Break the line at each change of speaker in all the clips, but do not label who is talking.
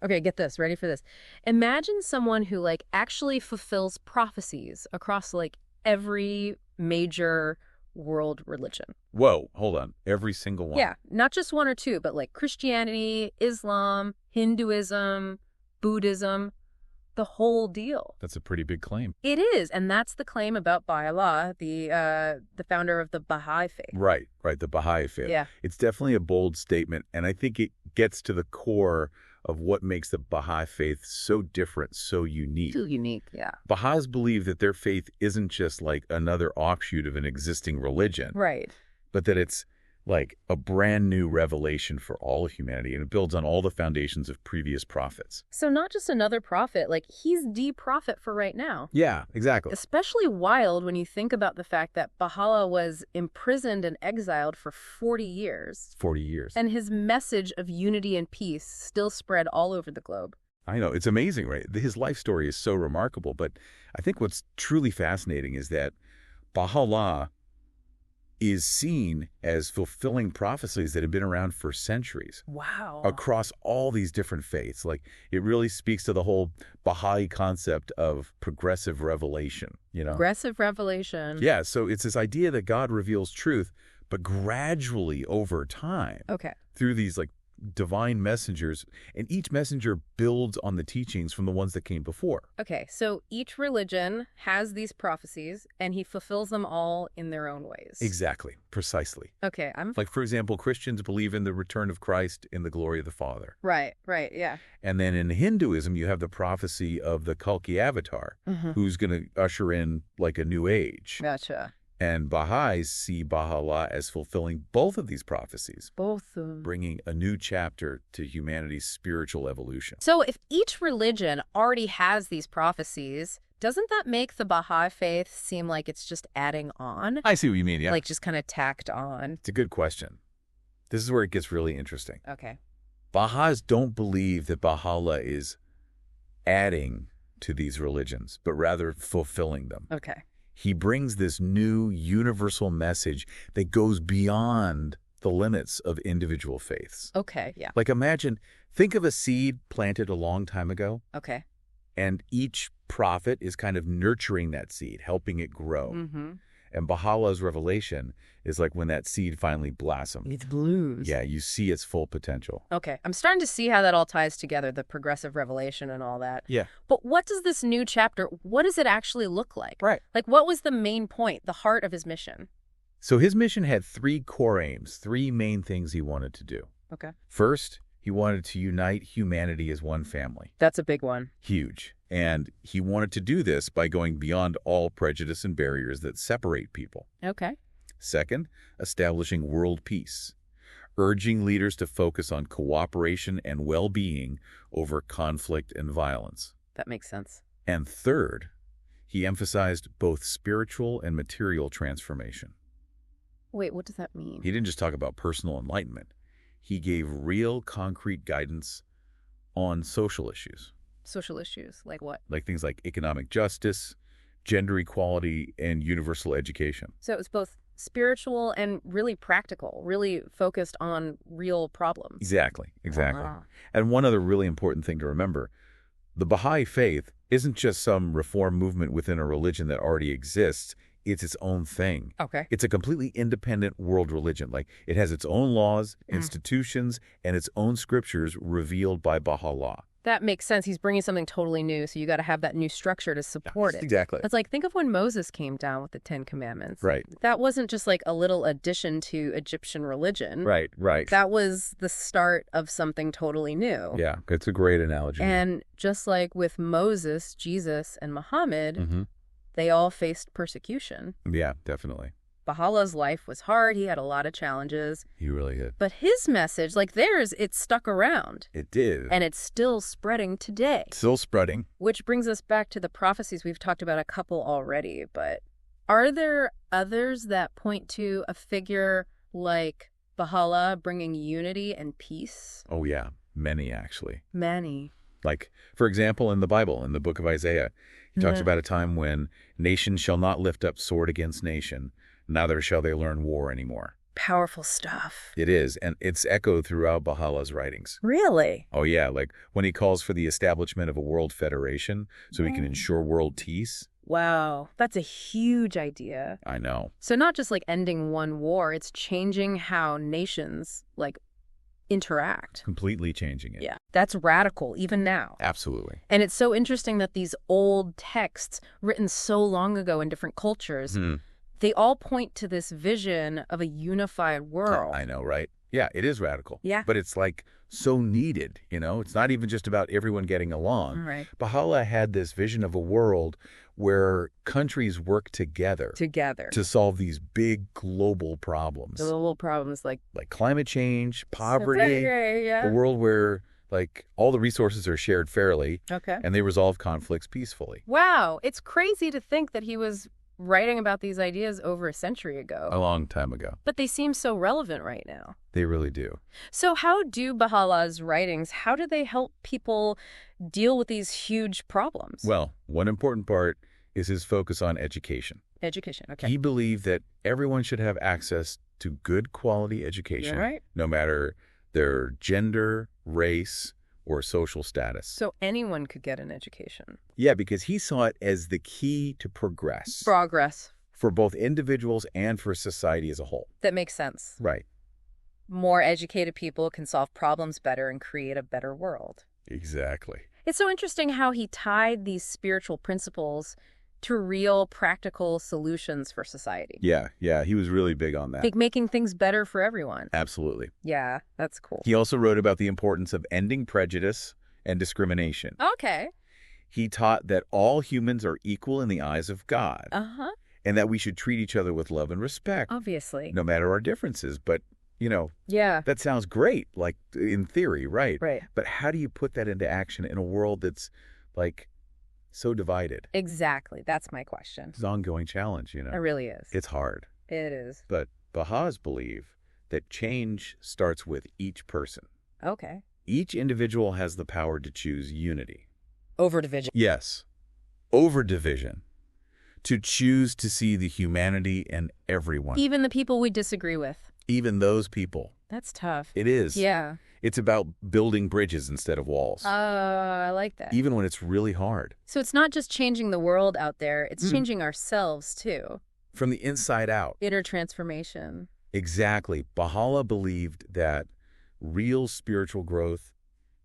Okay, get this. Ready for this. Imagine someone who, like, actually fulfills prophecies across, like, every major world religion.
Whoa, hold on. Every single one.
Yeah, not just one or two, but, like, Christianity, Islam, Hinduism, Buddhism, the whole deal.
That's a pretty big claim.
It is, and that's the claim about Bahá'u'lláh, the founder of the Baha'i Faith.
Right, the Baha'i Faith.
Yeah.
It's definitely a bold statement, and I think it gets to the core of what makes the Baha'i Faith so different, so unique.
Too unique, yeah.
Baha'is believe that their faith isn't just like another offshoot of an existing religion.
Right.
But that it's like a brand new revelation for all of humanity, and it builds on all the foundations of previous prophets.
So not just another prophet, like, he's the prophet for right now.
Yeah, exactly.
Especially wild when you think about the fact that Baha'u'lláh was imprisoned and exiled for 40 years.
40 years.
And his message of unity and peace still spread all over the globe.
I know. It's amazing, right? His life story is so remarkable, but I think what's truly fascinating is that Baha'u'lláh is seen as fulfilling prophecies that have been around for centuries.
Wow.
Across all these different faiths. Like, it really speaks to the whole Baha'i concept of progressive revelation, you know?
Progressive revelation.
Yeah, so it's this idea that God reveals truth, but gradually over time.
Okay.
Through these, like, divine messengers, and each messenger builds on the teachings from the ones that came before.
Okay, so each religion has these prophecies, and he fulfills them all in their own ways.
Exactly. Precisely.
Okay,
Like, for example, Christians believe in the return of Christ in the glory of the Father.
Right, yeah.
And then in Hinduism, you have the prophecy of the Kalki avatar, who's going to usher in, like, a new age.
Gotcha.
And Baha'is see Baha'u'lláh as fulfilling both of these prophecies.
Both of them.
Bringing a new chapter to humanity's spiritual evolution.
So if each religion already has these prophecies, doesn't that make the Baha'i Faith seem like it's just adding on?
I see what you mean, yeah.
Like just kind of tacked on?
It's a good question. This is where it gets really interesting.
Okay.
Baha'is don't believe that Baha'u'lláh is adding to these religions, but rather fulfilling them.
Okay.
He brings this new universal message that goes beyond the limits of individual faiths.
Okay, yeah.
Like, think of a seed planted a long time ago.
Okay.
And each prophet is kind of nurturing that seed, helping it grow. And Baha'u'llah's revelation is like when that seed finally blossoms.
It blooms.
Yeah, you see its full potential.
Okay, I'm starting to see how that all ties together, the progressive revelation and all that.
Yeah.
But what does this new chapter, what does it actually look like?
Right.
Like, what was the main point, the heart of his mission?
So his mission had three core aims, three main things he wanted to do.
Okay.
First, he wanted to unite humanity as one family.
That's a big one.
Huge. And he wanted to do this by going beyond all prejudice and barriers that separate people.
Okay.
Second, establishing world peace, urging leaders to focus on cooperation and well-being over conflict and violence.
That makes sense.
And third, he emphasized both spiritual and material transformation.
Wait, what does that mean?
He didn't just talk about personal enlightenment. He gave real, concrete guidance on social issues.
Social issues, like what?
Like things like economic justice, gender equality, and universal education.
So it was both spiritual and really practical, really focused on real problems.
Exactly.
Ah.
And one other really important thing to remember, the Baha'i Faith isn't just some reform movement within a religion that already exists. It's its own thing.
Okay.
It's a completely independent world religion. Like, it has its own laws, institutions, and its own scriptures revealed by Baha'u'lláh.
That makes sense. He's bringing something totally new, so you got to have that new structure to support it.
Exactly.
It's like, think of when Moses came down with the 10 Commandments.
Right.
That wasn't just like a little addition to Egyptian religion.
Right.
That was the start of something totally new.
Yeah, it's a great analogy.
And just like with Moses, Jesus, and Muhammad, they all faced persecution.
Yeah, definitely.
Baha'u'llah's life was hard. He had a lot of challenges.
He really did.
But his message, like theirs, it stuck around.
It did.
And it's still spreading today.
Still spreading.
Which brings us back to the prophecies. We've talked about a couple already, but are there others that point to a figure like Baha'u'lláh bringing unity and peace?
Oh, yeah. Many, actually.
Many.
Like, for example, in the Bible, in the book of Isaiah, he talks about a time when nation shall not lift up sword against nation, neither shall they learn war anymore.
Powerful stuff.
It is, and it's echoed throughout Baha'u'llah's writings.
Really?
Oh yeah, like when he calls for the establishment of a world federation so he can ensure world peace.
Wow, that's a huge idea.
I know.
So not just like ending one war, it's changing how nations like interact.
Completely changing it.
Yeah, that's radical even now.
Absolutely.
And it's so interesting that these old texts written so long ago in different cultures, they all point to this vision of a unified world.
I know, right? Yeah, it is radical.
Yeah.
But it's like so needed, you know? It's not even just about everyone getting along.
Right.
Baha'u'lláh had this vision of a world where countries work together to solve these big global problems.
The little problems like
Climate change, poverty,
yeah.
a world where like all the resources are shared fairly
Okay.
and they resolve conflicts peacefully.
Wow, it's crazy to think that he was writing about these ideas over a century ago.
A long time ago.
But they seem so relevant right now.
They really do.
So how do Baha'u'llah's writings, how do they help people deal with these huge problems?
Well, one important part is his focus on education.
Education, okay.
He believed that everyone should have access to good quality education,
You're right.
no matter their gender, race, or social status.
So anyone could get an education.
Yeah, because he saw it as the key to progress.
Progress.
For both individuals and for society as a whole.
That makes sense.
Right.
More educated people can solve problems better and create a better world.
Exactly.
It's so interesting how he tied these spiritual principles to real practical solutions for society.
Yeah, he was really big on that.
Like making things better for everyone.
Absolutely.
Yeah, that's cool.
He also wrote about the importance of ending prejudice and discrimination.
Okay.
He taught that all humans are equal in the eyes of God.
Uh-huh.
And that we should treat each other with love and respect.
Obviously.
No matter our differences. But, you know,
yeah,
that sounds great, like in theory, right?
Right.
But how do you put that into action in a world that's like so divided?
Exactly. That's my question.
It's an ongoing challenge, you know.
It really is.
It's hard.
It is.
But Baha'is believe that change starts with each person.
Okay.
Each individual has the power to choose unity.
Over division.
Yes. Over division. To choose to see the humanity in everyone.
Even the people we disagree with.
Even those people.
That's tough.
It is.
Yeah.
It's about building bridges instead of walls.
I like that.
Even when it's really hard.
So it's not just changing the world out there, it's changing ourselves too.
From the inside out.
Inner transformation.
Exactly. Baha'u'llah believed that real spiritual growth,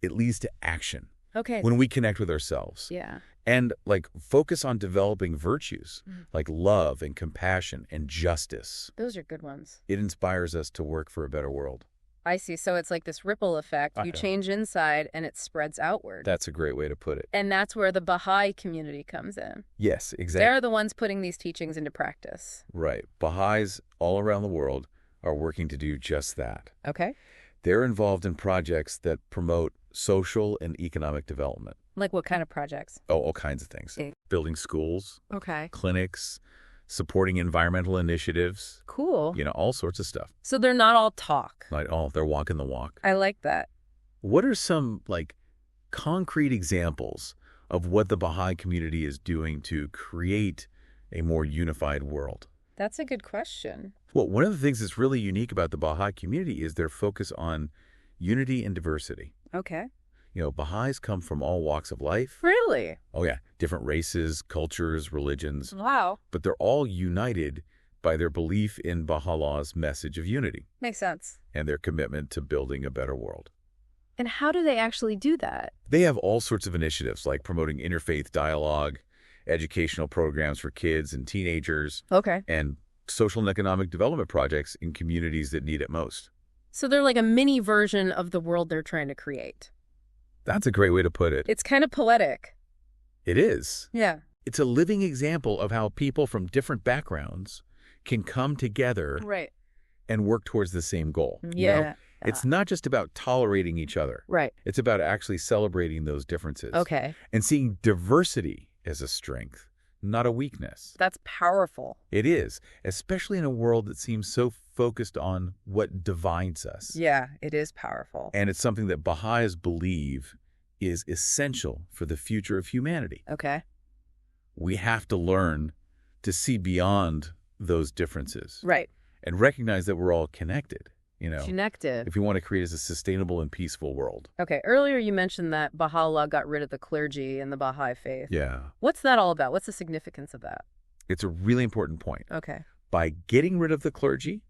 it leads to action.
Okay.
When we connect with ourselves.
Yeah.
And like focus on developing virtues like love and compassion and justice.
Those are good ones.
It inspires us to work for a better world.
I see. So it's like this ripple effect. You change inside and it spreads outward.
That's a great way to put it.
And that's where the Baha'i community comes in.
Yes, exactly.
They're the ones putting these teachings into practice.
Right. Baha'is all around the world are working to do just that.
Okay.
They're involved in projects that promote social and economic development.
Like what kind of projects?
Oh, all kinds of things. Building schools,
Okay.
clinics, supporting environmental initiatives.
Cool.
You know, all sorts of stuff.
So they're not all talk.
Like, oh, they're walking the walk.
I like that.
What are some, like, concrete examples of what the Baha'i community is doing to create a more unified world?
That's a good question.
Well, one of the things that's really unique about the Baha'i community is their focus on unity and diversity.
Okay.
You know, Baha'is come from all walks of life.
Really?
Oh, yeah. Different races, cultures, religions.
Wow.
But they're all united by their belief in Baha'u'llah's message of unity.
Makes sense.
And their commitment to building a better world.
And how do they actually do that?
They have all sorts of initiatives like promoting interfaith dialogue, educational programs for kids and teenagers.
Okay.
And social and economic development projects in communities that need it most.
So they're like a mini version of the world they're trying to create.
That's a great way to put it.
It's kind of poetic.
It is.
Yeah.
It's a living example of how people from different backgrounds can come together and work towards the same goal.
Yeah.
You know? It's not just about tolerating each other.
Right.
It's about actually celebrating those differences.
Okay.
And seeing diversity as a strength, not a weakness.
That's powerful.
It is, especially in a world that seems so focused on what divides us.
Yeah, it is powerful.
And it's something that Baha'is believe is essential for the future of humanity.
Okay.
We have to learn to see beyond those differences.
Right.
and recognize that we're all connected,
Connected.
if we want to create a sustainable and peaceful world.
Okay, earlier you mentioned that Baha'u'lláh got rid of the clergy in the Baha'i Faith.
Yeah.
What's that all about? What's the significance of that?
It's a really important point.
Okay.
By getting rid of the clergy,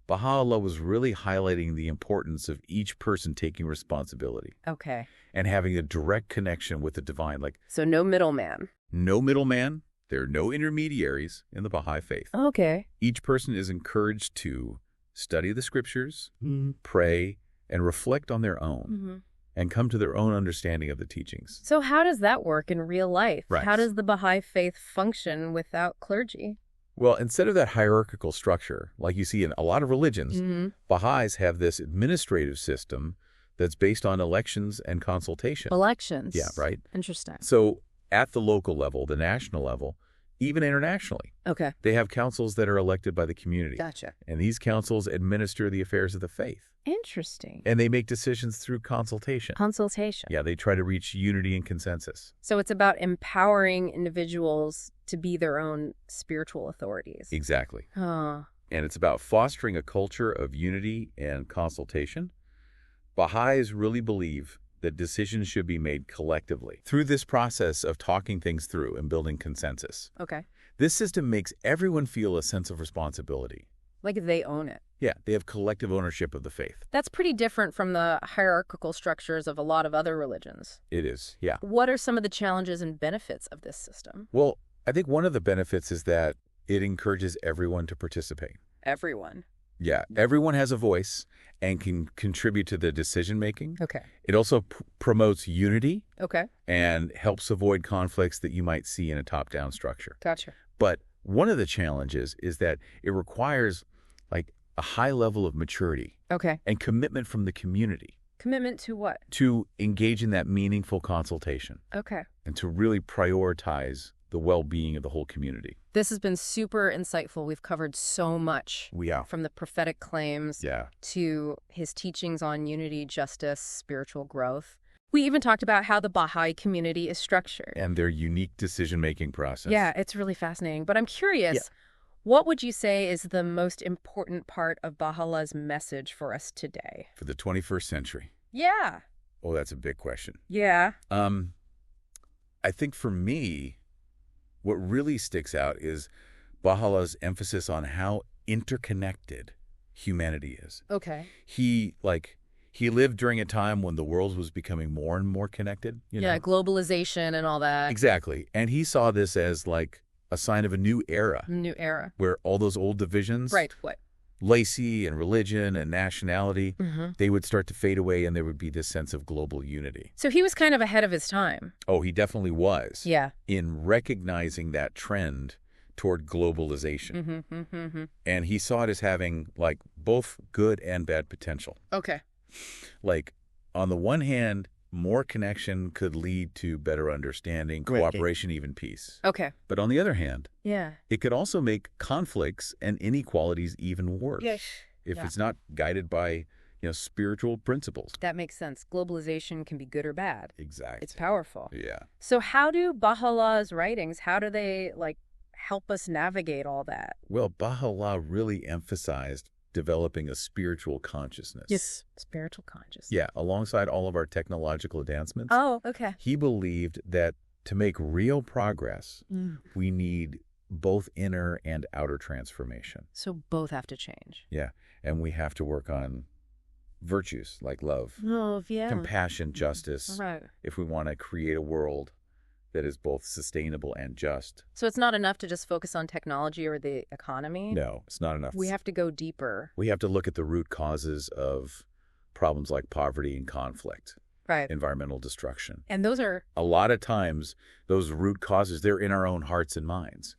Baha'u'lláh was really highlighting the importance of each person taking responsibility
Okay.
and having a direct connection with the divine. Like,
So no middleman.
no middleman, there are no intermediaries in the Baha'i Faith.
Okay.
Each person is encouraged to study the scriptures,
Mm-hmm.
pray, and reflect on their own, and come to their own understanding of the teachings.
So how does that work in real life?
Right.
How does the Baha'i Faith function without clergy?
Well, instead of that hierarchical structure, like you see in a lot of religions, Baha'is have this administrative system that's based on elections and consultation.
Elections.
Yeah, right?
Interesting.
So at the local level, the national level, even internationally,
Okay.
they have councils that are elected by the community.
Gotcha.
And these councils administer the affairs of the faith.
Interesting.
And they make decisions through consultation.
Consultation.
Yeah, they try to reach unity and consensus.
So it's about empowering individuals to be their own spiritual authorities.
Exactly.
Oh.
And it's about fostering a culture of unity and consultation. Baha'is really believe that decisions should be made collectively through this process of talking things through and building consensus.
Okay.
This system makes everyone feel a sense of responsibility.
Like they own it.
Yeah, they have collective ownership of the faith.
That's pretty different from the hierarchical structures of a lot of other religions.
It is, yeah.
What are some of the challenges and benefits of this system?
Well, I think one of the benefits is that it encourages everyone to participate.
Everyone.
Yeah, everyone has a voice and can contribute to the decision-making.
Okay.
It also promotes unity
Okay.
and helps avoid conflicts that you might see in a top-down structure.
Gotcha.
But one of the challenges is that it requires like a high level of maturity
Okay.
and commitment from the community
Commitment to what?
to engage in that meaningful consultation
Okay.
and to really prioritize the well-being of the whole community.
This has been super insightful. We've covered so much.
Yeah.
From the prophetic claims
Yeah.
to his teachings on unity, justice, spiritual growth. We even talked about how the Baha'i community is structured.
And their unique decision-making process.
Yeah, it's really fascinating. But I'm curious, what would you say is the most important part of Baha'u'llah's message for us today?
For the 21st century.
Yeah.
Oh, that's a big question.
Yeah.
I think for me, what really sticks out is Baha'u'llah's emphasis on how interconnected humanity is.
Okay.
He lived during a time when the world was becoming more and more connected. You know?
Globalization and all that.
Exactly. And he saw this as like a sign of a new era.
New era.
Where all those old divisions,
Right. What?
lacy and religion and nationality,
Mm-hmm.
they would start to fade away and there would be this sense of global unity.
So he was kind of ahead of his time.
Oh, he definitely was.
Yeah.
In recognizing that trend toward globalization.
Mm-hmm.
And he saw it as having like both good and bad potential.
Okay.
Like on the one hand, more connection could lead to better understanding, cooperation, even peace.
Okay.
But on the other hand,
Yeah.
it could also make conflicts and inequalities even worse if
Yeah.
it's not guided by, spiritual principles.
That makes sense. Globalization can be good or bad.
Exactly.
It's powerful.
Yeah.
So how do Baha'u'llah's writings, how do they help us navigate all that?
Well, Baha'u'lláh really emphasized developing a spiritual consciousness.
Spiritual consciousness.
Yeah, alongside all of our technological advancements.
Oh, okay.
He believed that to make real progress, we need both inner and outer transformation.
So both have to change.
Yeah, and we have to work on virtues like love,
Yeah.
compassion, justice,
Right.
if we want to create a world that is both sustainable and just.
So it's not enough to just focus on technology or the economy?
No, it's not enough.
We have to go deeper.
We have to look at the root causes of problems like poverty and conflict,
Right.
environmental destruction.
And those are...
A lot of times, those root causes, they're in our own hearts and minds,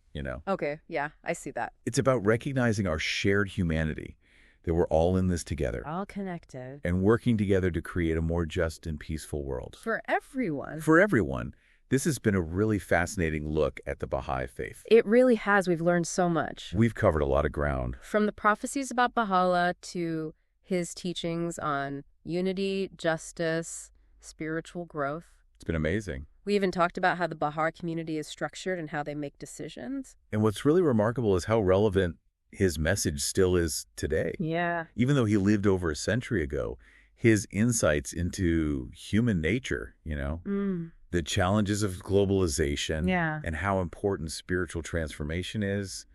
Okay, yeah, I see that.
It's about recognizing our shared humanity, that we're all in this together,
All connected.
and working together to create a more just and peaceful world.
For everyone.
For everyone. This has been a really fascinating look at the Baha'i Faith.
It really has. We've learned so much.
We've covered a lot of ground.
From the prophecies about Baha'u'lláh to his teachings on unity, justice, spiritual growth.
It's been amazing.
We even talked about how the Baha'i community is structured and how they make decisions.
And what's really remarkable is how relevant his message still is today.
Yeah.
Even though he lived over a century ago, his insights into human nature, the challenges of globalization
Yeah.
and how important spiritual transformation is,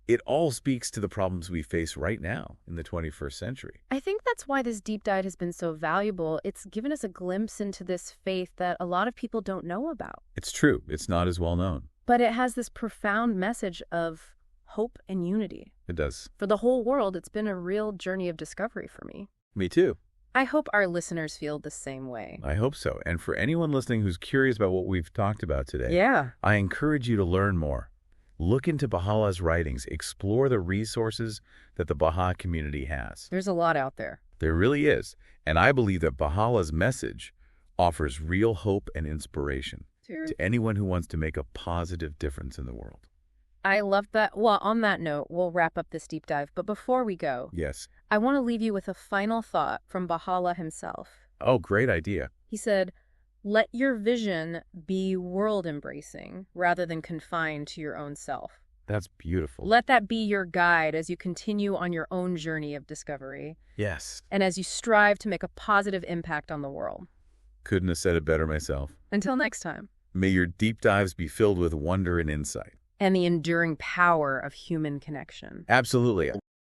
it all speaks to the problems we face right now in the 21st century.
I think that's why this deep dive has been so valuable. It's given us a glimpse into this faith that a lot of people don't know about.
It's true. It's not as well known.
But it has this profound message of hope and unity.
It does.
For the whole world, it's been a real journey of discovery for me.
Me too.
I hope our listeners feel the same way.
I hope so. And for anyone listening who's curious about what we've talked about today,
Yeah.
I encourage you to learn more. Look into Baha'u'llah's writings. Explore the resources that the Baha'i community has.
There's a lot out there.
There really is. And I believe that Baha'u'llah's message offers real hope and inspiration to anyone who wants to make a positive difference in the world.
I love that. Well, on that note, we'll wrap up this deep dive. But before we go,
Yes.
I want to leave you with a final thought from Baha'u'lláh himself.
Oh, great idea.
He said, "Let your vision be world-embracing rather than confined to your own self.
That's beautiful.
Let that be your guide as you continue on your own journey of discovery
Yes.
and as you strive to make a positive impact on the world."
Couldn't have said it better myself.
Until next time.
May your deep dives be filled with wonder and insight.
And the enduring power of human connection.
Absolutely.